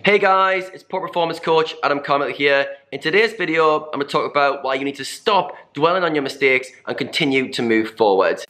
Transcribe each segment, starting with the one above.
Hey guys, it's Poor Performance Coach Adam Carmichael here. In today's video, I'm going to talk about why you need to stop dwelling on your mistakes and continue to move forward.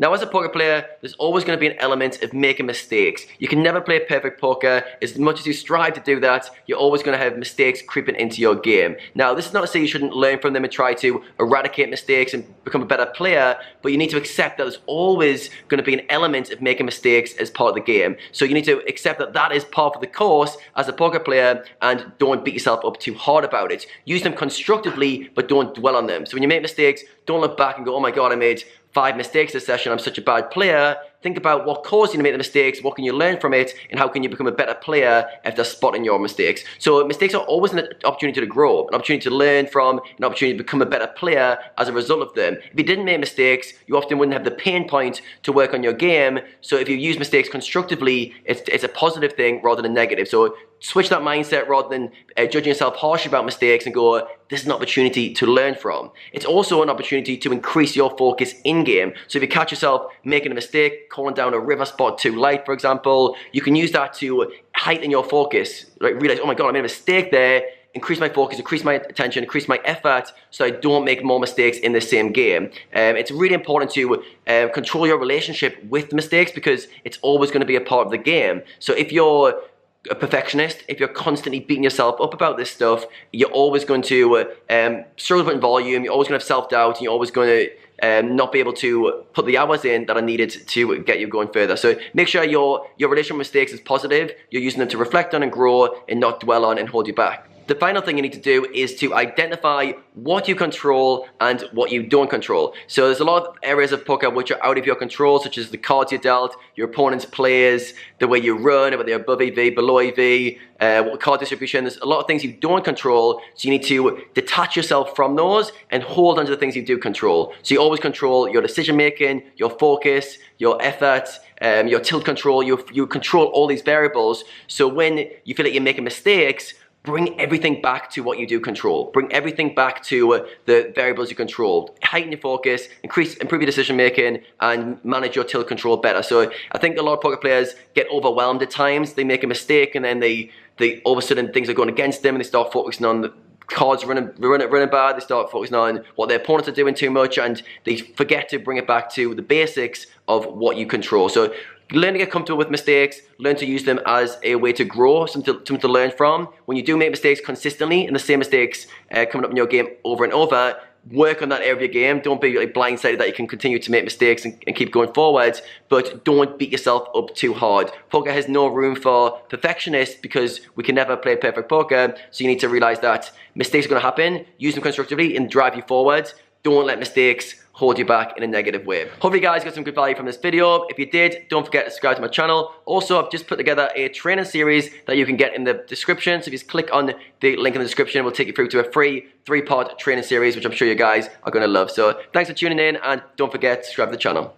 Now, as a poker player, there's always going to be an element of making mistakes. You can never play perfect poker. As much as you strive to do that, you're always going to have mistakes creeping into your game. Now, this is not to say you shouldn't learn from them and try to eradicate mistakes and become a better player, but you need to accept that there's always going to be an element of making mistakes as part of the game. So you need to accept that that is part of the course as a poker player, and don't beat yourself up too hard about it. Use them constructively, but don't dwell on them. So when you make mistakes, don't look back and go, oh my God, I made 5 mistakes this session, I'm such a bad player. Think about what caused you to make the mistakes, what can you learn from it, and how can you become a better player after spotting your mistakes. So mistakes are always an opportunity to grow, an opportunity to learn from, an opportunity to become a better player as a result of them. If you didn't make mistakes, you often wouldn't have the pain point to work on your game. So if you use mistakes constructively, it's a positive thing rather than negative. So switch that mindset rather than judging yourself harshly about mistakes and go, this is an opportunity to learn from. It's also an opportunity to increase your focus in-game. So if you catch yourself making a mistake, calling down a river spot too light, for example, you can use that to heighten your focus. Like realize, oh my God, I made a mistake there. Increase my focus, increase my attention, increase my effort so I don't make more mistakes in the same game. It's really important to control your relationship with mistakes because it's always going to be a part of the game. So if you're a perfectionist, if you're constantly beating yourself up about this stuff, you're always going to struggle with volume, you're always going to have self-doubt, and you're always going to not be able to put the hours in that are needed to get you going further. So make sure your relationship with mistakes is positive, you're using them to reflect on and grow and not dwell on and hold you back. The final thing you need to do is to identify what you control and what you don't control. So there's a lot of areas of poker which are out of your control, such as the cards you dealt, your opponent's players, the way you run, whether they're above EV, below EV, card distribution. There's a lot of things you don't control, so you need to detach yourself from those and hold on to the things you do control. So you always control your decision making, your focus, your effort, your tilt control. You control all these variables. So when you feel like you're making mistakes, bring everything back to what you do control. Bring everything back to the variables you control. Heighten your focus, improve your decision making, and manage your tilt control better. So I think a lot of poker players get overwhelmed at times. They make a mistake and then they all of a sudden things are going against them and they start focusing on the cards running bad. They start focusing on what their opponents are doing too much, and they forget to bring it back to the basics of what you control. So learn to get comfortable with mistakes, learn to use them as a way to grow, something to learn from. When you do make mistakes consistently and the same mistakes coming up in your game over and over, work on that area of your game. Don't be like blindsided that you can continue to make mistakes and keep going forward, but don't beat yourself up too hard. Poker has no room for perfectionists because we can never play perfect poker, so you need to realize that mistakes are going to happen, use them constructively and drive you forward. Don't let mistakes hold you back in a negative way. Hopefully you guys got some good value from this video. If you did, don't forget to subscribe to my channel. Also, I've just put together a training series that you can get in the description. So if you just click on the link in the description, it will take you through to a free 3-part training series, which I'm sure you guys are going to love. So thanks for tuning in, and don't forget to subscribe to the channel.